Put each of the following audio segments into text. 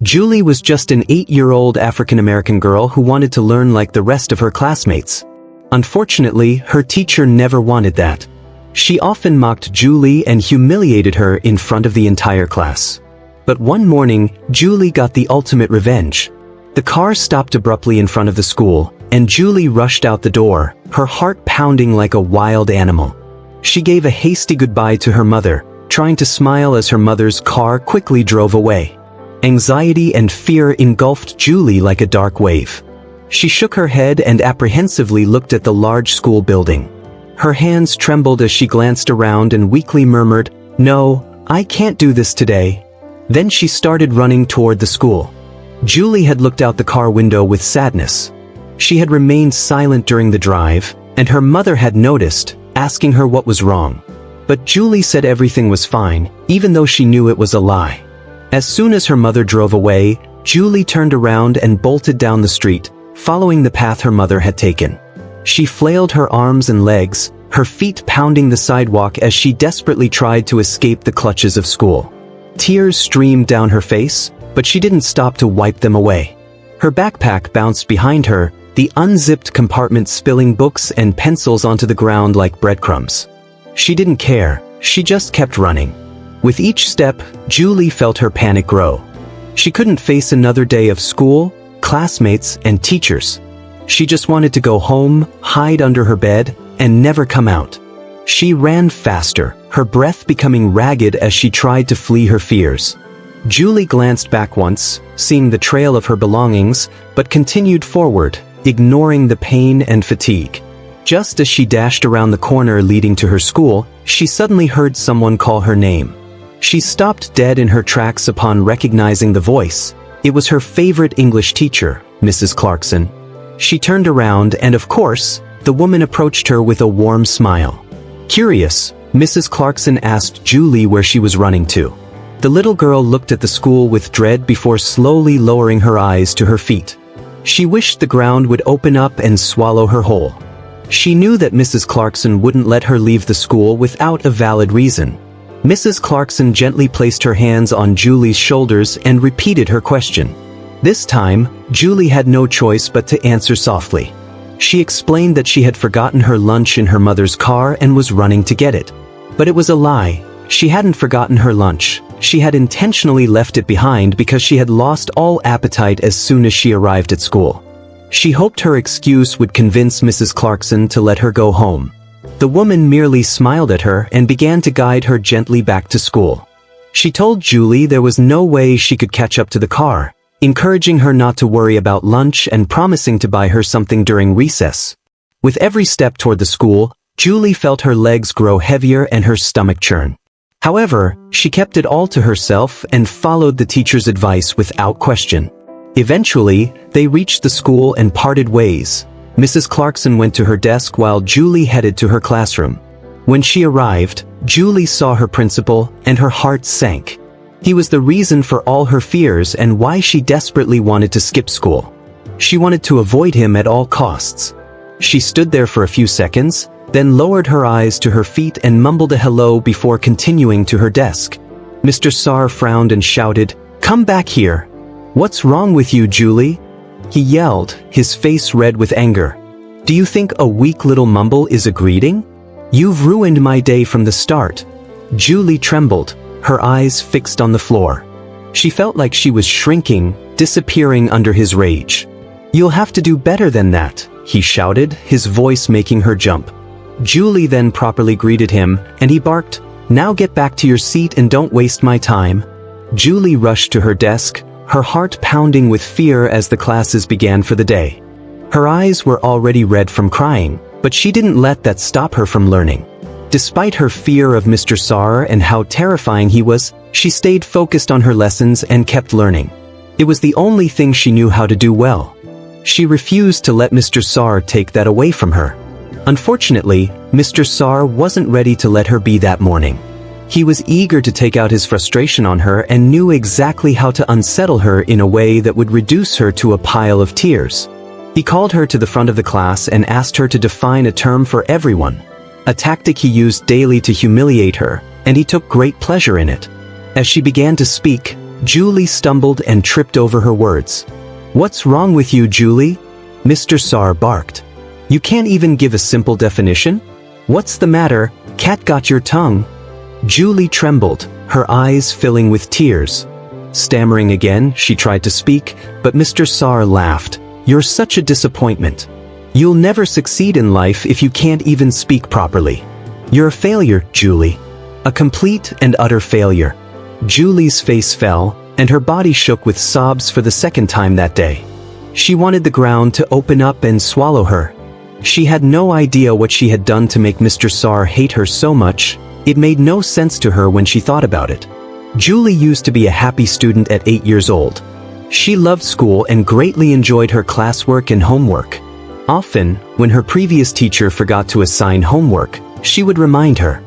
Julie was just an 8-year-old African-American girl who wanted to learn like the rest of her classmates. Unfortunately, her teacher never wanted that. She often mocked Julie and humiliated her in front of the entire class. But one morning, Julie got the ultimate revenge. The car stopped abruptly in front of the school, and Julie rushed out the door, her heart pounding like a wild animal. She gave a hasty goodbye to her mother, trying to smile as her mother's car quickly drove away. Anxiety and fear engulfed Julie like a dark wave. She shook her head and apprehensively looked at the large school building. Her hands trembled as she glanced around and weakly murmured, "No, I can't do this today." Then she started running toward the school. Julie had looked out the car window with sadness. She had remained silent during the drive, and her mother had noticed, asking her what was wrong. But Julie said everything was fine, even though she knew it was a lie. As soon as her mother drove away, Julie turned around and bolted down the street, following the path her mother had taken. She flailed her arms and legs, her feet pounding the sidewalk as she desperately tried to escape the clutches of school. Tears streamed down her face, but she didn't stop to wipe them away. Her backpack bounced behind her, the unzipped compartment spilling books and pencils onto the ground like breadcrumbs. She didn't care, she just kept running. With each step, Julie felt her panic grow. She couldn't face another day of school, classmates, and teachers. She just wanted to go home, hide under her bed, and never come out. She ran faster, her breath becoming ragged as she tried to flee her fears. Julie glanced back once, seeing the trail of her belongings, but continued forward, ignoring the pain and fatigue. Just as she dashed around the corner leading to her school, she suddenly heard someone call her name. She stopped dead in her tracks upon recognizing the voice. It was her favorite English teacher, Mrs. Clarkson. She turned around and, of course, the woman approached her with a warm smile. Curious, Mrs. Clarkson asked Julie where she was running to. The little girl looked at the school with dread before slowly lowering her eyes to her feet. She wished the ground would open up and swallow her whole. She knew that Mrs. Clarkson wouldn't let her leave the school without a valid reason. Mrs. Clarkson gently placed her hands on Julie's shoulders and repeated her question. This time, Julie had no choice but to answer softly. She explained that she had forgotten her lunch in her mother's car and was running to get it. But it was a lie. She hadn't forgotten her lunch. She had intentionally left it behind because she had lost all appetite as soon as she arrived at school. She hoped her excuse would convince Mrs. Clarkson to let her go home. The woman merely smiled at her and began to guide her gently back to school. She told Julie there was no way she could catch up to the car, encouraging her not to worry about lunch and promising to buy her something during recess. With every step toward the school, Julie felt her legs grow heavier and her stomach churn. However, she kept it all to herself and followed the teacher's advice without question. Eventually, they reached the school and parted ways. Mrs. Clarkson went to her desk while Julie headed to her classroom. When she arrived, Julie saw her principal and her heart sank. He was the reason for all her fears and why she desperately wanted to skip school. She wanted to avoid him at all costs. She stood there for a few seconds, then lowered her eyes to her feet and mumbled a hello before continuing to her desk. Mr. Saar frowned and shouted, "Come back here." "What's wrong with you, Julie?" he yelled, his face red with anger. "Do you think a weak little mumble is a greeting? You've ruined my day from the start." Julie trembled, her eyes fixed on the floor. She felt like she was shrinking, disappearing under his rage. "You'll have to do better than that," he shouted, his voice making her jump. Julie then properly greeted him, and he barked, "Now get back to your seat and don't waste my time." Julie rushed to her desk, her heart pounding with fear as the classes began for the day. Her eyes were already red from crying, but she didn't let that stop her from learning. Despite her fear of Mr. Saar and how terrifying he was, she stayed focused on her lessons and kept learning. It was the only thing she knew how to do well. She refused to let Mr. Saar take that away from her. Unfortunately, Mr. Saar wasn't ready to let her be that morning. He was eager to take out his frustration on her and knew exactly how to unsettle her in a way that would reduce her to a pile of tears. He called her to the front of the class and asked her to define a term for everyone, a tactic he used daily to humiliate her, and he took great pleasure in it. As she began to speak, Julie stumbled and tripped over her words. "What's wrong with you, Julie?" Mr. Saar barked. "You can't even give a simple definition? What's the matter? Cat got your tongue?" Julie trembled, her eyes filling with tears. Stammering again, she tried to speak, but Mr. Saar laughed. "You're such a disappointment. You'll never succeed in life if you can't even speak properly. You're a failure, Julie. A complete and utter failure." Julie's face fell, and her body shook with sobs for the second time that day. She wanted the ground to open up and swallow her. She had no idea what she had done to make Mr. Saar hate her so much. It made no sense to her when she thought about it. Julie used to be a happy student at 8 years old. She loved school and greatly enjoyed her classwork and homework. Often, when her previous teacher forgot to assign homework, she would remind her.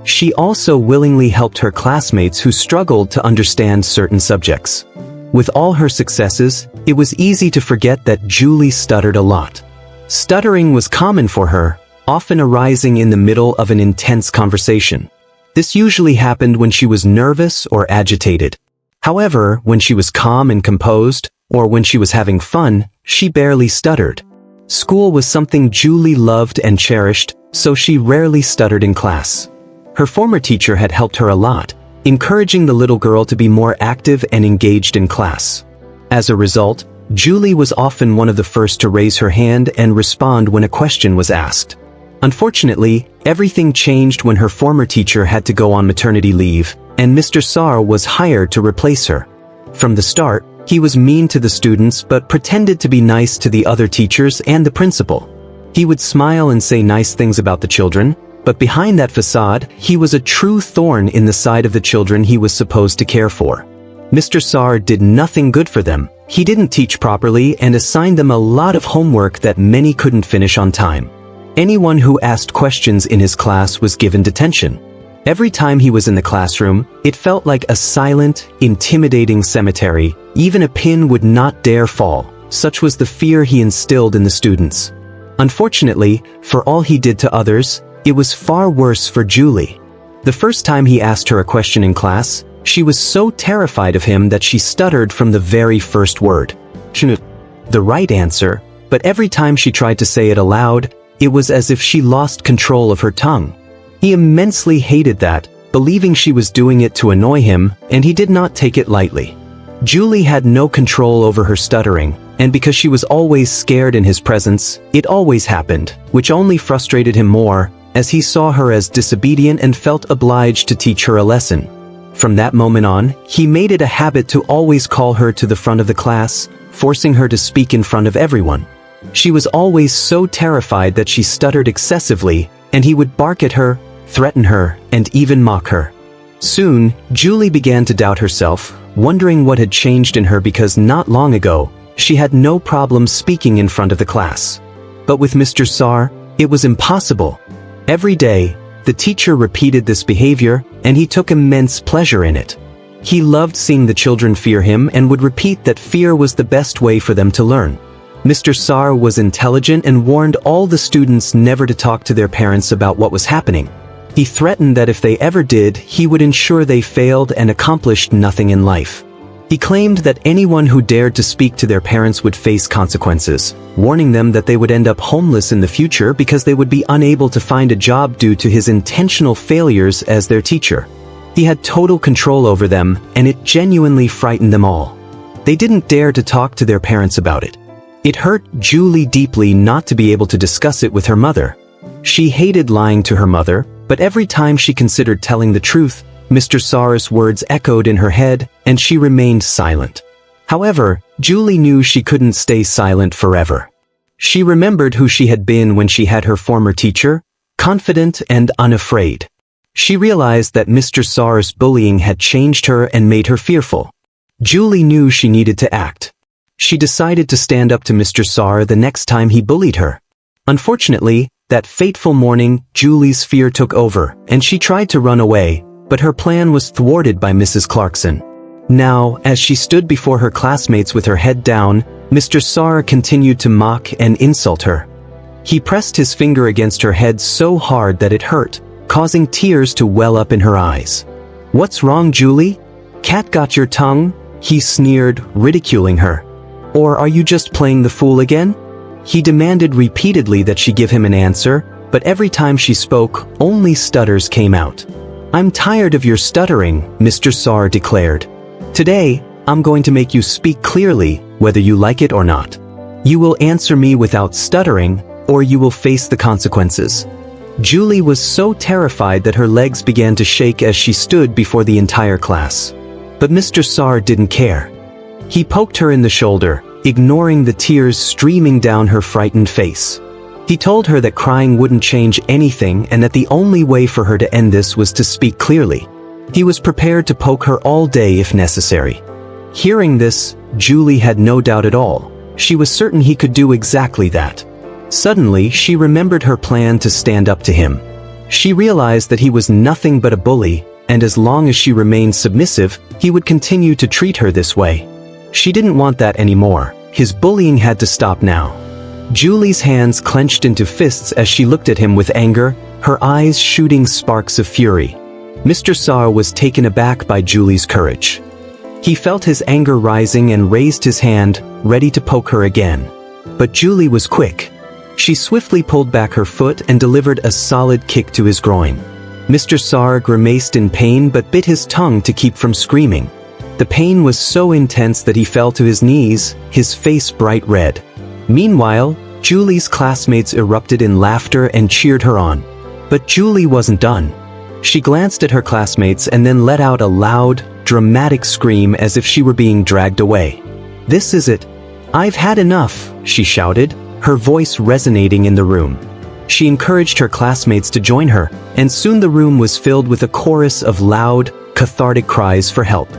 She also willingly helped her classmates who struggled to understand certain subjects. With all her successes, it was easy to forget that Julie stuttered a lot. Stuttering was common for her, often arising in the middle of an intense conversation. This usually happened when she was nervous or agitated. However, when she was calm and composed, or when she was having fun, she barely stuttered. School was something Julie loved and cherished, so she rarely stuttered in class. Her former teacher had helped her a lot, encouraging the little girl to be more active and engaged in class. As a result, Julie was often one of the first to raise her hand and respond when a question was asked. Unfortunately, everything changed when her former teacher had to go on maternity leave, and Mr. Saar was hired to replace her. From the start, he was mean to the students but pretended to be nice to the other teachers and the principal. He would smile and say nice things about the children, but behind that facade, he was a true thorn in the side of the children he was supposed to care for. Mr. Saar did nothing good for them. He didn't teach properly and assigned them a lot of homework that many couldn't finish on time. Anyone who asked questions in his class was given detention. Every time he was in the classroom, it felt like a silent, intimidating cemetery. Even a pin would not dare fall. Such was the fear he instilled in the students. Unfortunately, for all he did to others, it was far worse for Julie. The first time he asked her a question in class, she was so terrified of him that she stuttered from the very first word. She knew the right answer, but every time she tried to say it aloud, it was as if she lost control of her tongue. He immensely hated that, believing she was doing it to annoy him, and he did not take it lightly. Julie had no control over her stuttering, and because she was always scared in his presence, it always happened, which only frustrated him more, as he saw her as disobedient and felt obliged to teach her a lesson. From that moment on, he made it a habit to always call her to the front of the class, forcing her to speak in front of everyone. She was always so terrified that she stuttered excessively, and he would bark at her, threaten her, and even mock her. Soon, Julie began to doubt herself, wondering what had changed in her because not long ago, she had no problem speaking in front of the class. But with Mr. Saar, it was impossible. Every day, the teacher repeated this behavior, and he took immense pleasure in it. He loved seeing the children fear him and would repeat that fear was the best way for them to learn. Mr. Saar was intelligent and warned all the students never to talk to their parents about what was happening. He threatened that if they ever did, he would ensure they failed and accomplished nothing in life. He claimed that anyone who dared to speak to their parents would face consequences, warning them that they would end up homeless in the future because they would be unable to find a job due to his intentional failures as their teacher. He had total control over them, and it genuinely frightened them all. They didn't dare to talk to their parents about it. It hurt Julie deeply not to be able to discuss it with her mother. She hated lying to her mother, but every time she considered telling the truth, Mr. Saar's words echoed in her head, and she remained silent. However, Julie knew she couldn't stay silent forever. She remembered who she had been when she had her former teacher, confident and unafraid. She realized that Mr. Saar's bullying had changed her and made her fearful. Julie knew she needed to act. She decided to stand up to Mr. Saar the next time he bullied her. Unfortunately, that fateful morning, Julie's fear took over, and she tried to run away, but her plan was thwarted by Mrs. Clarkson. Now, as she stood before her classmates with her head down, Mr. Saar continued to mock and insult her. He pressed his finger against her head so hard that it hurt, causing tears to well up in her eyes. "What's wrong, Julie? Cat got your tongue?" He sneered, ridiculing her. Or are you just playing the fool again? He demanded repeatedly that she give him an answer, but every time she spoke, only stutters came out. I'm tired of your stuttering, Mr. Saar declared. Today, I'm going to make you speak clearly, whether you like it or not. You will answer me without stuttering, or you will face the consequences. Julie was so terrified that her legs began to shake as she stood before the entire class. But Mr. Saar didn't care. He poked her in the shoulder, ignoring the tears streaming down her frightened face. He told her that crying wouldn't change anything and that the only way for her to end this was to speak clearly. He was prepared to poke her all day if necessary. Hearing this, Julie had no doubt at all. She was certain he could do exactly that. Suddenly, she remembered her plan to stand up to him. She realized that he was nothing but a bully, and as long as she remained submissive, he would continue to treat her this way. She didn't want that anymore. His bullying had to stop now. Julie's hands clenched into fists as she looked at him with anger, her eyes shooting sparks of fury. Mr. Saar was taken aback by Julie's courage. He felt his anger rising and raised his hand, ready to poke her again. But Julie was quick. She swiftly pulled back her foot and delivered a solid kick to his groin. Mr. Saar grimaced in pain but bit his tongue to keep from screaming. The pain was so intense that he fell to his knees, his face bright red. Meanwhile, Julie's classmates erupted in laughter and cheered her on. But Julie wasn't done. She glanced at her classmates and then let out a loud, dramatic scream as if she were being dragged away. "This is it. I've had enough," she shouted, her voice resonating in the room. She encouraged her classmates to join her, and soon the room was filled with a chorus of loud, cathartic cries for help.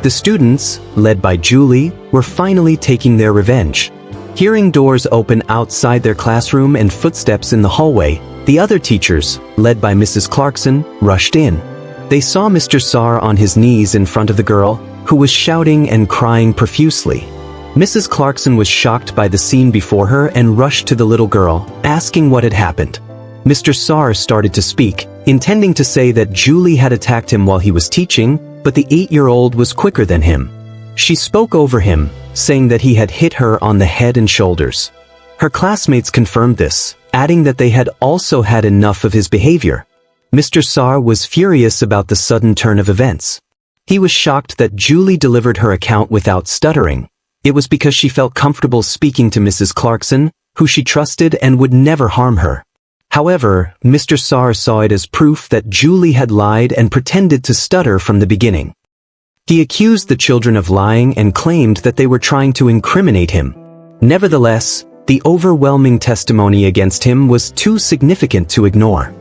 The students, led by Julie, were finally taking their revenge. Hearing doors open outside their classroom and footsteps in the hallway, the other teachers, led by Mrs. Clarkson, rushed in. They saw Mr. Saar on his knees in front of the girl, who was shouting and crying profusely. Mrs. Clarkson was shocked by the scene before her and rushed to the little girl, asking what had happened. Mr. Saar started to speak, intending to say that Julie had attacked him while he was teaching, but the 8-year-old was quicker than him. She spoke over him, saying that he had hit her on the head and shoulders. Her classmates confirmed this, adding that they had also had enough of his behavior. Mr. Saar was furious about the sudden turn of events. He was shocked that Julie delivered her account without stuttering. It was because she felt comfortable speaking to Mrs. Clarkson, who she trusted and would never harm her. However, Mr. Saar saw it as proof that Julie had lied and pretended to stutter from the beginning. He accused the children of lying and claimed that they were trying to incriminate him. Nevertheless, the overwhelming testimony against him was too significant to ignore.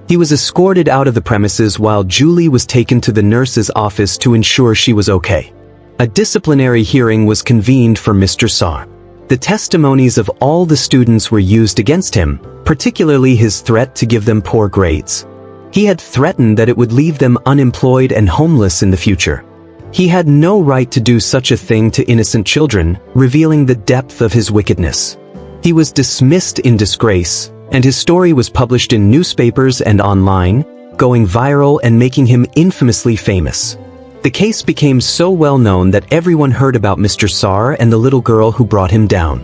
He was escorted out of the premises while Julie was taken to the nurse's office to ensure she was okay. A disciplinary hearing was convened for Mr. Saar. The testimonies of all the students were used against him, particularly his threat to give them poor grades. He had threatened that it would leave them unemployed and homeless in the future. He had no right to do such a thing to innocent children, revealing the depth of his wickedness. He was dismissed in disgrace, and his story was published in newspapers and online, going viral and making him infamously famous. The case became so well known that everyone heard about Mr. Saar and the little girl who brought him down.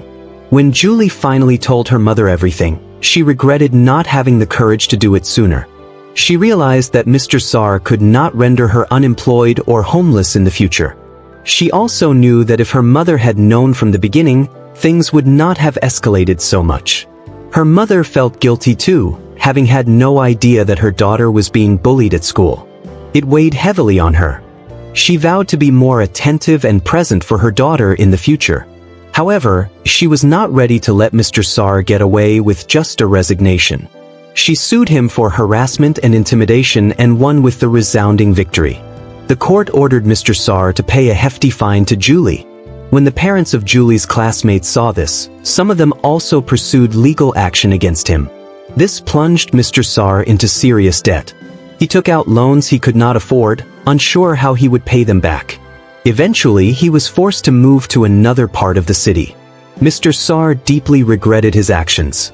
When Julie finally told her mother everything, she regretted not having the courage to do it sooner. She realized that Mr. Saar could not render her unemployed or homeless in the future. She also knew that if her mother had known from the beginning, things would not have escalated so much. Her mother felt guilty too, having had no idea that her daughter was being bullied at school. It weighed heavily on her. She vowed to be more attentive and present for her daughter in the future. However, she was not ready to let Mr. Saar get away with just a resignation. She sued him for harassment and intimidation and won with the resounding victory. The court ordered Mr. Saar to pay a hefty fine to Julie. When the parents of Julie's classmates saw this, some of them also pursued legal action against him. This plunged Mr. Saar into serious debt. He took out loans he could not afford, unsure how he would pay them back. Eventually, he was forced to move to another part of the city. Mr. Saar deeply regretted his actions.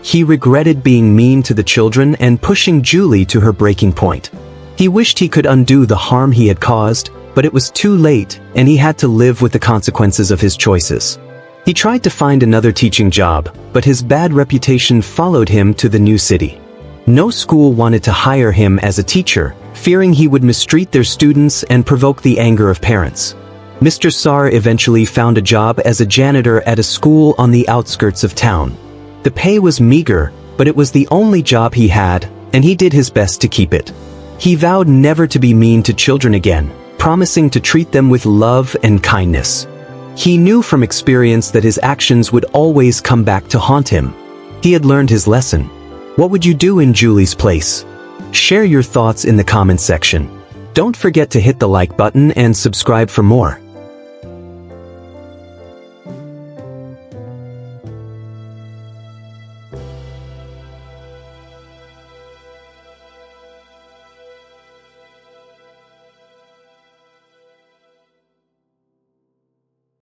He regretted being mean to the children and pushing Julie to her breaking point. He wished he could undo the harm he had caused, but it was too late, and he had to live with the consequences of his choices. He tried to find another teaching job, but his bad reputation followed him to the new city. No school wanted to hire him as a teacher, fearing he would mistreat their students and provoke the anger of parents. Mr. Sar eventually found a job as a janitor at a school on the outskirts of town. The pay was meager, but it was the only job he had, and he did his best to keep it. He vowed never to be mean to children again, promising to treat them with love and kindness. He knew from experience that his actions would always come back to haunt him. He had learned his lesson. What would you do in Julie's place? Share your thoughts in the comments section. Don't forget to hit the like button and subscribe for more.